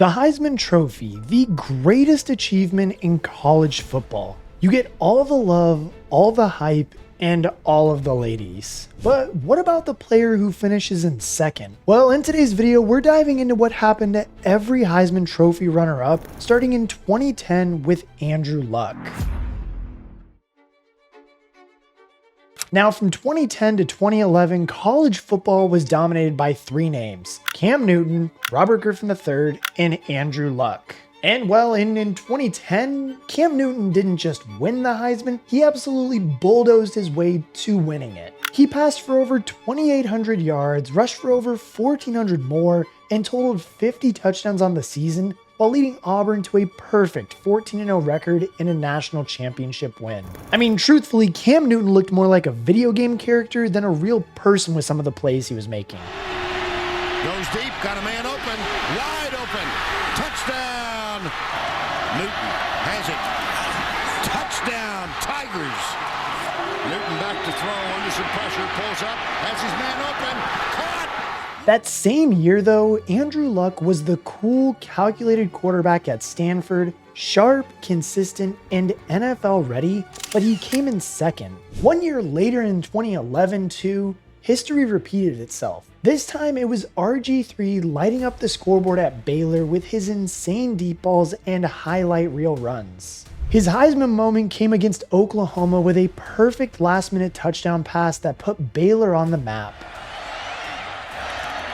The Heisman Trophy, the greatest achievement in college football. You get all the love, all the hype, and all of the ladies. But what about the player who finishes in second? Well, in today's video, we're diving into what happened to every Heisman Trophy runner-up, starting in 2010 with Andrew Luck. Now, from 2010 to 2011, college football was dominated by three names: Cam Newton, Robert Griffin III, and Andrew Luck. And well, in 2010, Cam Newton didn't just win the Heisman, he absolutely bulldozed his way to winning it. He passed for over 2,800 yards, rushed for over 1,400 more, and totaled 50 touchdowns on the season, while leading Auburn to a perfect 14-0 record in a national championship win. I mean, truthfully, Cam Newton looked more like a video game character than a real person with some of the plays he was making. Goes deep, got a man open, wide open, touchdown! Newton has it, touchdown, Tigers! Newton back to throw, under some pressure, pulls up, has his man open, caught! That same year though, Andrew Luck was the cool, calculated quarterback at Stanford, sharp, consistent, and NFL ready, but he came in second. 1 year later in 2011 too, history repeated itself. This time it was RG3 lighting up the scoreboard at Baylor with his insane deep balls and highlight reel runs. His Heisman moment came against Oklahoma with a perfect last-minute touchdown pass that put Baylor on the map.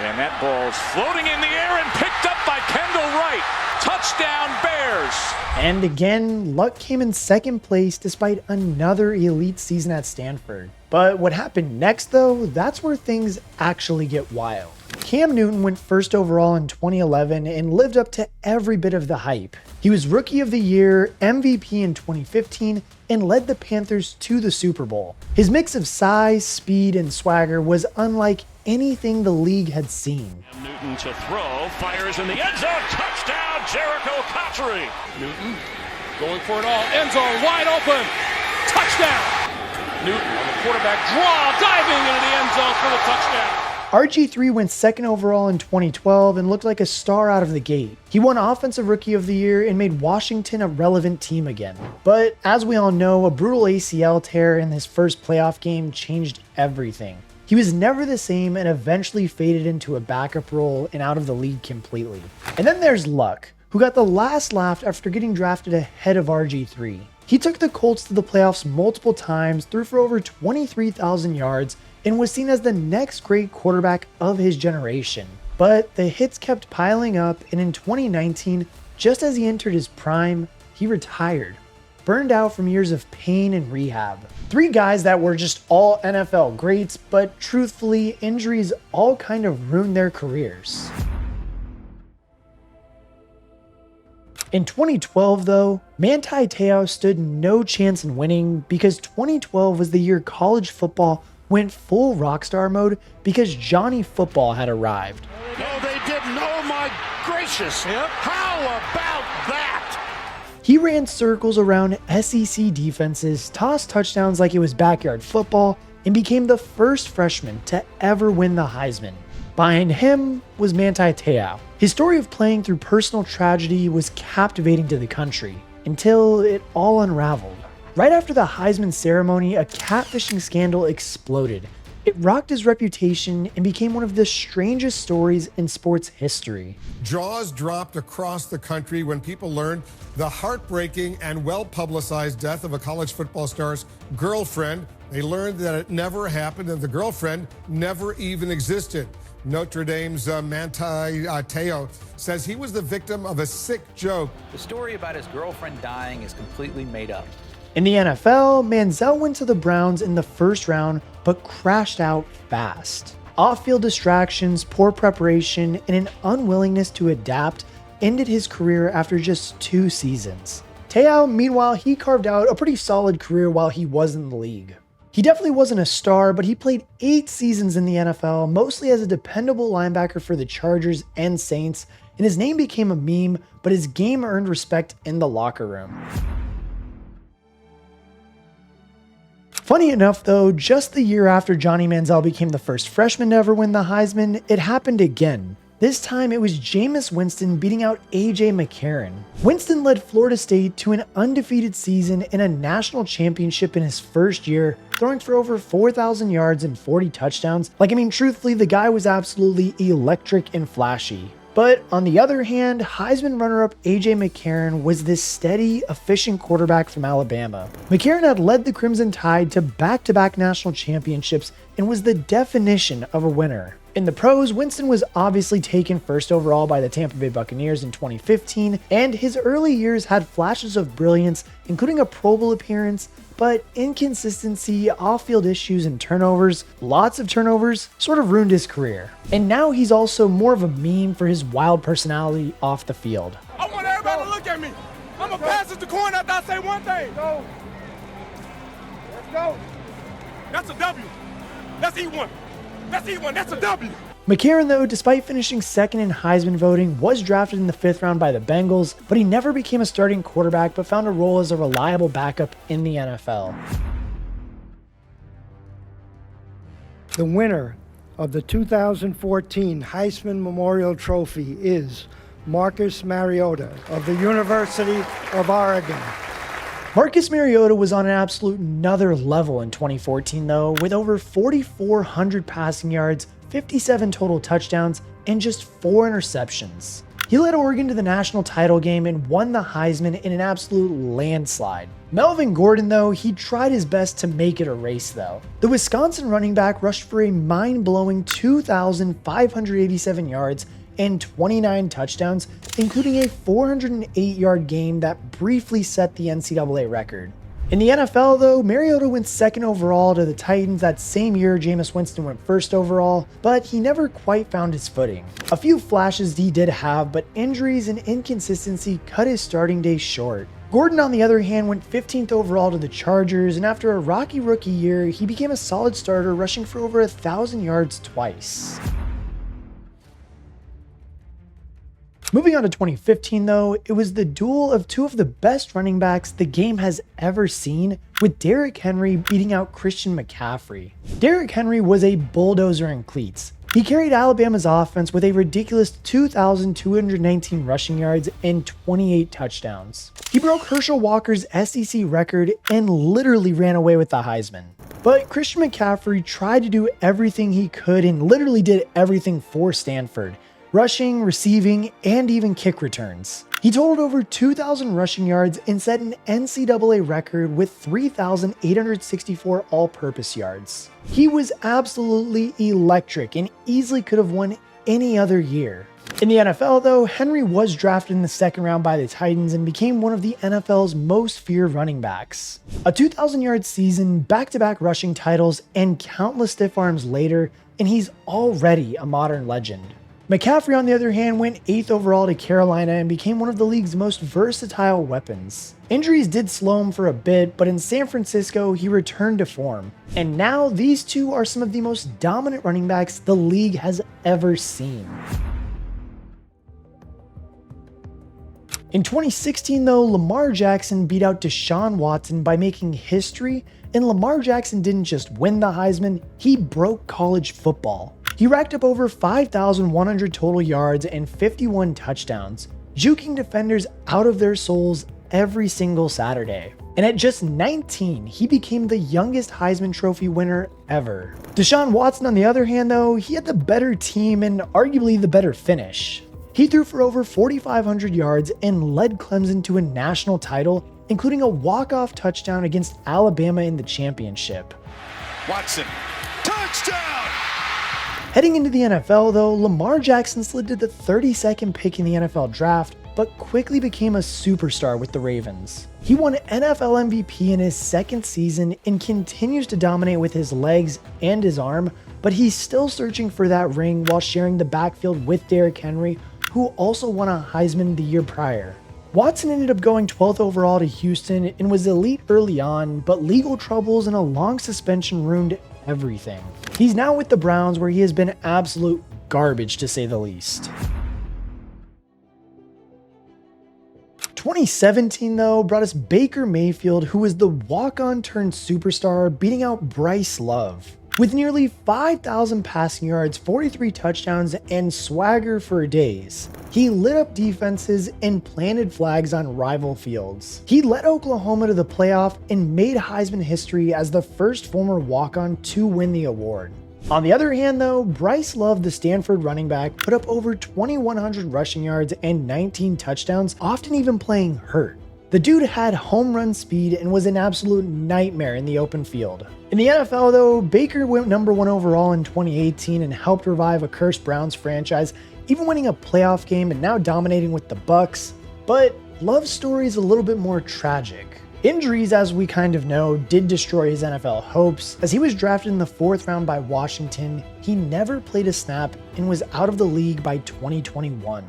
And that ball's floating in the air and picked up by Kendall Wright. Touchdown Bears! And again, Luck came in second place despite another elite season at Stanford. But what happened next though, that's where things actually get wild. Cam Newton went first overall in 2011 and lived up to every bit of the hype. He was Rookie of the Year, MVP in 2015, and led the Panthers to the Super Bowl. His mix of size, speed, and swagger was unlike anything the league had seen. Newton to throw, fires in the end zone, touchdown Jericho Cotchery. Newton going for it all, end zone wide open, touchdown. Newton on the quarterback draw, diving into the end zone for the touchdown. RG3 went second overall in 2012 and looked like a star out of the gate. He won Offensive Rookie of the Year and made Washington a relevant team again. But as we all know, a brutal ACL tear in his first playoff game changed everything. He was never the same and eventually faded into a backup role and out of the league completely. And then there's Luck, who got the last laugh after getting drafted ahead of RG3. He took the Colts to the playoffs multiple times, threw for over 23,000 yards, and was seen as the next great quarterback of his generation. But the hits kept piling up, and in 2019, just as he entered his prime, he retired, burned out from years of pain and rehab. Three guys that were just all NFL greats, but truthfully, injuries all kind of ruined their careers. In 2012 though, Manti Tea stood no chance in winning because 2012 was the year college football went full rockstar mode because Johnny Football had arrived. No, they didn't. Oh my gracious. Yep. How about that? He ran circles around SEC defenses, tossed touchdowns like it was backyard football, and became the first freshman to ever win the Heisman. Behind him was Manti Tea. His story of playing through personal tragedy was captivating to the country, until it all unraveled. Right after the Heisman ceremony, a catfishing scandal exploded. It rocked his reputation and became one of the strangest stories in sports history. Jaws dropped across the country when people learned the heartbreaking and well-publicized death of a college football star's girlfriend. They learned that it never happened and the girlfriend never even existed. Notre Dame's Manti Tea says he was the victim of a sick joke. The story about his girlfriend dying is completely made up. In the NFL, Manziel went to the Browns in the first round, but crashed out fast. Off-field distractions, poor preparation, and an unwillingness to adapt ended his career after just 2 seasons. Tea, meanwhile, he carved out a pretty solid career while he was in the league. He definitely wasn't a star, but he played 8 seasons in the NFL, mostly as a dependable linebacker for the Chargers and Saints, and his name became a meme, but his game earned respect in the locker room. Funny enough though, just the year after Johnny Manziel became the first freshman to ever win the Heisman, it happened again. This time it was Jameus Winston beating out A.J. McCarron. Winston led Florida State to an undefeated season and a national championship in his first year, throwing for over 4,000 yards and 40 touchdowns. Truthfully, the guy was absolutely electric and flashy. But on the other hand, Heisman runner-up A.J. McCarron was this steady, efficient quarterback from Alabama. McCarron had led the Crimson Tide to back-to-back national championships and was the definition of a winner. In the pros, Winston was obviously taken first overall by the Tampa Bay Buccaneers in 2015, and his early years had flashes of brilliance, including a Pro Bowl appearance, but inconsistency, off-field issues, and turnovers, lots of turnovers, sort of ruined his career. And now he's also more of a meme for his wild personality off the field. I want everybody to look at me. I'm going to pass it to corner after I say one thing. Go. Let's go. That's a W. That's E1. That's E1. That's a W. McCarron, though, despite finishing second in Heisman voting, was drafted in the 5th round by the Bengals, but he never became a starting quarterback but found a role as a reliable backup in the NFL. The winner of the 2014 Heisman Memorial Trophy is Marcus Mariota of the University of Oregon. Marcus Mariota was on an absolute another level in 2014, though, with over 4,400 passing yards, 57 total touchdowns, and just 4 interceptions. He led Oregon to the national title game and won the Heisman in an absolute landslide. Melvin Gordon, though, he tried his best to make it a race, though. The Wisconsin running back rushed for a mind-blowing 2,587 yards and 29 touchdowns, including a 408-yard game that briefly set the NCAA record. In the NFL, though, Mariota went second overall to the Titans that same year Jameis Winston went first overall, but he never quite found his footing. A few flashes he did have, but injuries and inconsistency cut his starting days short. Gordon, on the other hand, went 15th overall to the Chargers, and after a rocky rookie year, he became a solid starter, rushing for over 1,000 yards twice. Moving on to 2015, though, it was the duel of two of the best running backs the game has ever seen, with Derrick Henry beating out Christian McCaffrey. Derrick Henry was a bulldozer in cleats. He carried Alabama's offense with a ridiculous 2,219 rushing yards and 28 touchdowns. He broke Herschel Walker's SEC record and literally ran away with the Heisman. But Christian McCaffrey tried to do everything he could and literally did everything for Stanford: rushing, receiving, and even kick returns. He totaled over 2,000 rushing yards and set an NCAA record with 3,864 all-purpose yards. He was absolutely electric and easily could have won any other year. In the NFL, though, Henry was drafted in the 2nd round by the Titans and became one of the NFL's most feared running backs. A 2,000-yard season, back-to-back rushing titles, and countless stiff arms later, and he's already a modern legend. McCaffrey, on the other hand, went 8th overall to Carolina and became one of the league's most versatile weapons. Injuries did slow him for a bit, but in San Francisco, he returned to form. And now these two are some of the most dominant running backs the league has ever seen. In 2016, though, Lamar Jackson beat out Deshaun Watson by making history, and Lamar Jackson didn't just win the Heisman, he broke college football. He racked up over 5,100 total yards and 51 touchdowns, juking defenders out of their souls every single Saturday. And at just 19, he became the youngest Heisman Trophy winner ever. Deshaun Watson, on the other hand, though, he had the better team and arguably the better finish. He threw for over 4,500 yards and led Clemson to a national title, including a walk-off touchdown against Alabama in the championship. Watson, touchdown! Heading into the NFL, though, Lamar Jackson slid to the 32nd pick in the NFL draft, but quickly became a superstar with the Ravens. He won NFL MVP in his 2nd season and continues to dominate with his legs and his arm, but he's still searching for that ring while sharing the backfield with Derrick Henry, who also won a Heisman the year prior. Watson ended up going 12th overall to Houston and was elite early on, but legal troubles and a long suspension ruined everything. He's now with the Browns, where he has been absolute garbage to say the least. 2017, though, brought us Baker Mayfield, who was the walk-on turned superstar, beating out Bryce Love. With nearly 5,000 passing yards, 43 touchdowns, and swagger for days, he lit up defenses and planted flags on rival fields. He led Oklahoma to the playoff and made Heisman history as the first former walk-on to win the award. On the other hand though, Bryce Love, the Stanford running back, put up over 2,100 rushing yards and 19 touchdowns, often even playing hurt. The dude had home run speed and was an absolute nightmare in the open field. In the NFL though, Baker went number 1 overall in 2018 and helped revive a cursed Browns franchise, even winning a playoff game and now dominating with the Bucs. But Love's story is a little bit more tragic. Injuries, as we kind of know, did destroy his NFL hopes. As he was drafted in the 4th round by Washington, he never played a snap and was out of the league by 2021.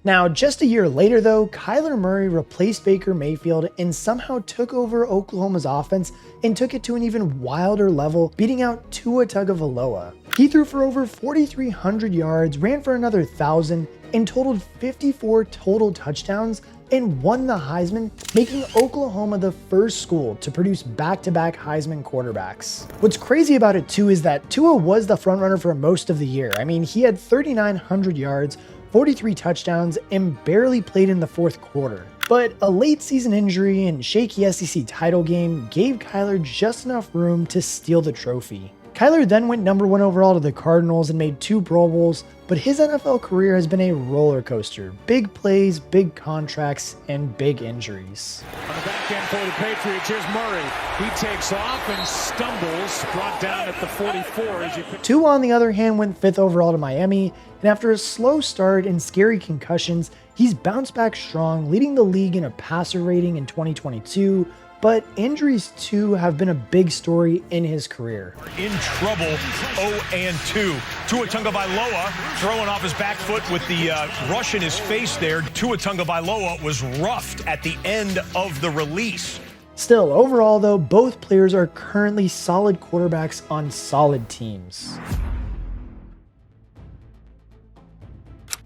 Now, just a year later though, Kyler Murray replaced Baker Mayfield and somehow took over Oklahoma's offense and took it to an even wilder level, beating out Tua Tagovailoa. He threw for over 4,300 yards, ran for another 1,000, and totaled 54 total touchdowns and won the Heisman, making Oklahoma the first school to produce back-to-back Heisman quarterbacks. What's crazy about it too is that Tua was the frontrunner for most of the year. I mean, he had 3,900 yards, 43 touchdowns, and barely played in the 4th quarter. But a late season injury and shaky SEC title game gave Kyler just enough room to steal the trophy. Kyler then went number 1 overall to the Cardinals and made 2 Pro Bowls, but his NFL career has been a roller coaster. Big plays, big contracts, and big injuries. On the back end for the Patriots, here's Murray. He takes off and stumbles, brought down at the 44 as he picked. Tua, on the other hand, went 5th overall to Miami, and after a slow start and scary concussions, he's bounced back strong, leading the league in a passer rating in 2022, but injuries too have been a big story in his career. In trouble, 0-2. Tua Tagovailoa throwing off his back foot with the rush in his face there. Tua Tagovailoa was roughed at the end of the release. Still, overall though, both players are currently solid quarterbacks on solid teams.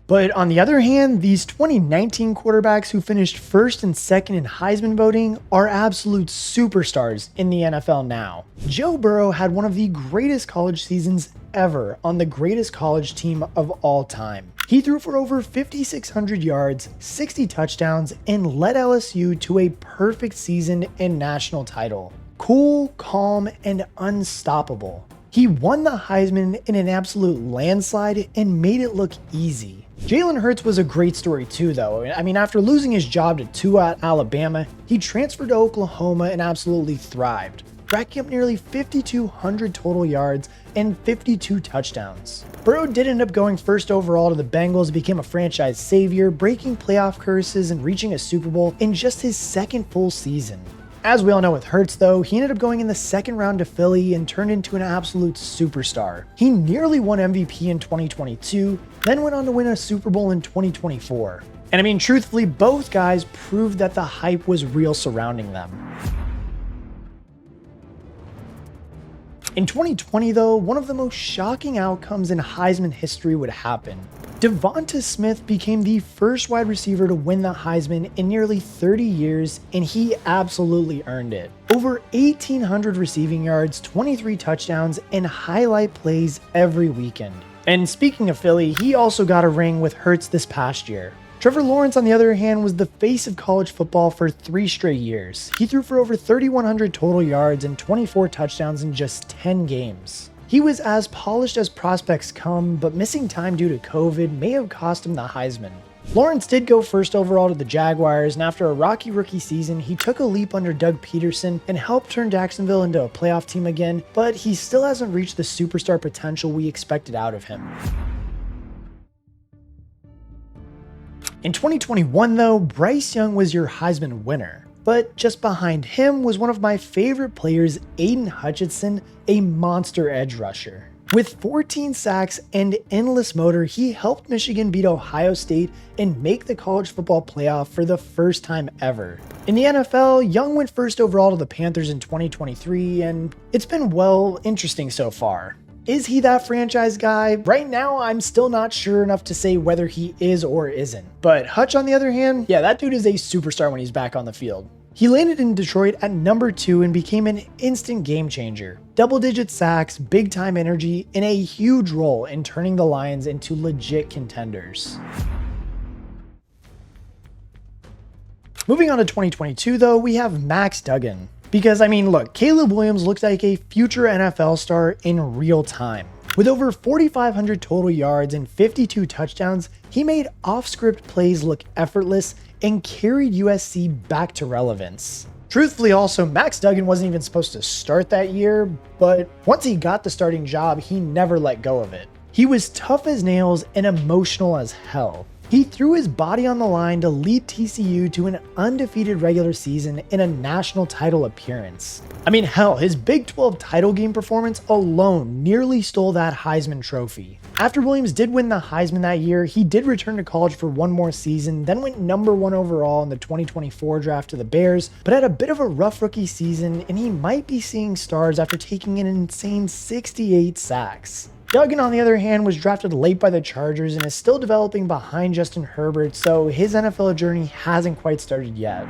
But on the other hand, these 2019 quarterbacks who finished 1st and 2nd in Heisman voting are absolute superstars in the NFL now. Joe Burrow had one of the greatest college seasons ever on the greatest college team of all time. He threw for over 5,600 yards, 60 touchdowns, and led LSU to a perfect season and national title. Cool, calm, and unstoppable. He won the Heisman in an absolute landslide and made it look easy. Jalen Herz was a great story too though. I mean, after losing his job to Tua at Alabama, he transferred to Oklahoma and absolutely thrived, racking up nearly 5,200 total yards and 52 touchdowns. Burrow did end up going 1st overall to the Bengals, became a franchise savior, breaking playoff curses and reaching a Super Bowl in just his 2nd full season. As we all know with Hertz though, he ended up going in the 2nd round to Philly and turned into an absolute superstar. He nearly won MVP in 2022, then went on to win a Super Bowl in 2024. And I mean, truthfully, both guys proved that the hype was real surrounding them. In 2020 though, one of the most shocking outcomes in Heisman history would happen. Devonta Smith became the first wide receiver to win the Heisman in nearly 30 years, and he absolutely earned it. Over 1,800 receiving yards, 23 touchdowns, and highlight plays every weekend. And speaking of Philly, he also got a ring with Hertz this past year. Trevor Lawrence, on the other hand, was the face of college football for 3 straight years. He threw for over 3,100 total yards and 24 touchdowns in just 10 games. He was as polished as prospects come, but missing time due to COVID may have cost him the Heisman. Lawrence did go 1st overall to the Jaguars, and after a rocky rookie season, he took a leap under Doug Peterson and helped turn Jacksonville into a playoff team again, but he still hasn't reached the superstar potential we expected out of him. In 2021 though, Bryce Young was your Heisman winner. But just behind him was one of my favorite players, Aiden Hutchinson, a monster edge rusher. With 14 sacks and endless motor, he helped Michigan beat Ohio State and make the college football playoff for the first time ever. In the NFL, Young went 1st overall to the Panthers in 2023, and it's been, well, interesting so far. Is he that franchise guy? Right now, I'm still not sure enough to say whether he is or isn't. But Hutch, on the other hand, yeah, that dude is a superstar when he's back on the field. He landed in Detroit at number 2 and became an instant game changer. Double-digit sacks, big-time energy, and a huge role in turning the Lions into legit contenders. Moving on to 2022 though, we have Max Duggan. Because I mean, look, Caleb Williams looks like a future NFL star in real time. With over 4,500 total yards and 52 touchdowns, he made off-script plays look effortless and carried USC back to relevance. Truthfully also, Max Duggan wasn't even supposed to start that year, but once he got the starting job, he never let go of it. He was tough as nails and emotional as hell. He threw his body on the line to lead TCU to an undefeated regular season and a national title appearance. I mean, hell, his Big 12 title game performance alone nearly stole that Heisman trophy. After Williams did win the Heisman that year, he did return to college for one more season, then went number 1 overall in the 2024 draft to the Bears, but had a bit of a rough rookie season, and he might be seeing stars after taking an insane 68 sacks. Duggan, on the other hand, was drafted late by the Chargers and is still developing behind Justin Herbert, so his NFL journey hasn't quite started yet.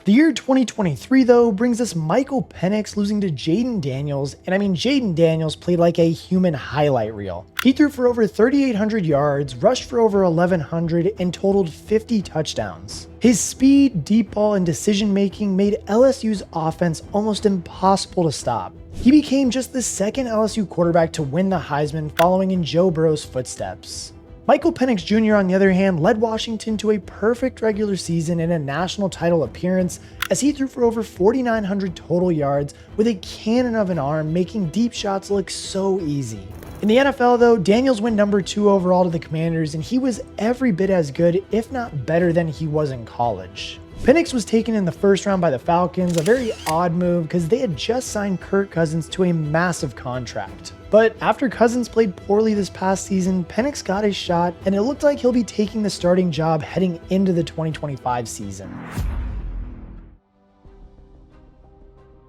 The year 2023, though, brings us Michael Penix losing to Jayden Daniels, and I mean, Jayden Daniels played like a human highlight reel. He threw for over 3,800 yards, rushed for over 1,100, and totaled 50 touchdowns. His speed, deep ball, and decision-making made LSU's offense almost impossible to stop. He became just the second LSU quarterback to win the Heisman, following in Joe Burrow's footsteps. Michael Penix Jr., on the other hand, led Washington to a perfect regular season and a national title appearance as he threw for over 4,900 total yards with a cannon of an arm, making deep shots look so easy. In the NFL though, Daniels went number 2 overall to the Commanders, and he was every bit as good, if not better, than he was in college. Penix was taken in the first round by the Falcons, a very odd move because they had just signed Kirk Cousins to a massive contract. But after Cousins played poorly this past season, Penix got his shot, and it looked like he'll be taking the starting job heading into the 2025 season.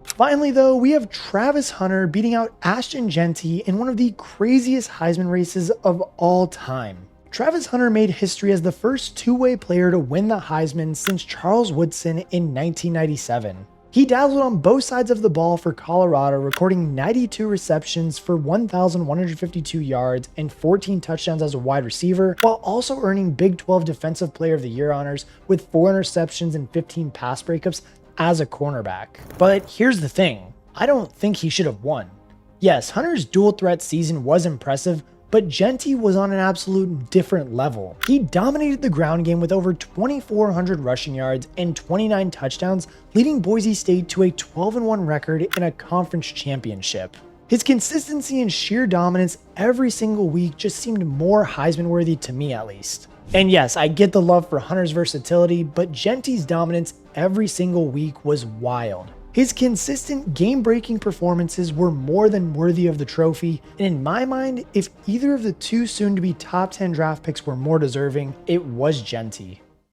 Finally though, we have Travis Hunter beating out Ashton Jeanty in one of the craziest Heisman races of all time. Travis Hunter made history as the first two-way player to win the Heisman since Charles Woodson in 1997. He dazzled on both sides of the ball for Colorado, recording 92 receptions for 1,152 yards and 14 touchdowns as a wide receiver, while also earning Big 12 Defensive Player of the Year honors with 4 interceptions and 15 pass breakups as a cornerback. But here's the thing, I don't think he should have won. Yes, Hunter's dual threat season was impressive, but Jeanty was on an absolute different level. He dominated the ground game with over 2,400 rushing yards and 29 touchdowns, leading Boise State to a 12-1 record in a conference championship. His consistency and sheer dominance every single week just seemed more Heisman worthy to me, at least. And yes, I get the love for Hunter's versatility, but Jeanty's dominance every single week was wild. His consistent game-breaking performances were more than worthy of the trophy, and in my mind, if either of the two soon-to-be top 10 draft picks were more deserving, it was Jeanty.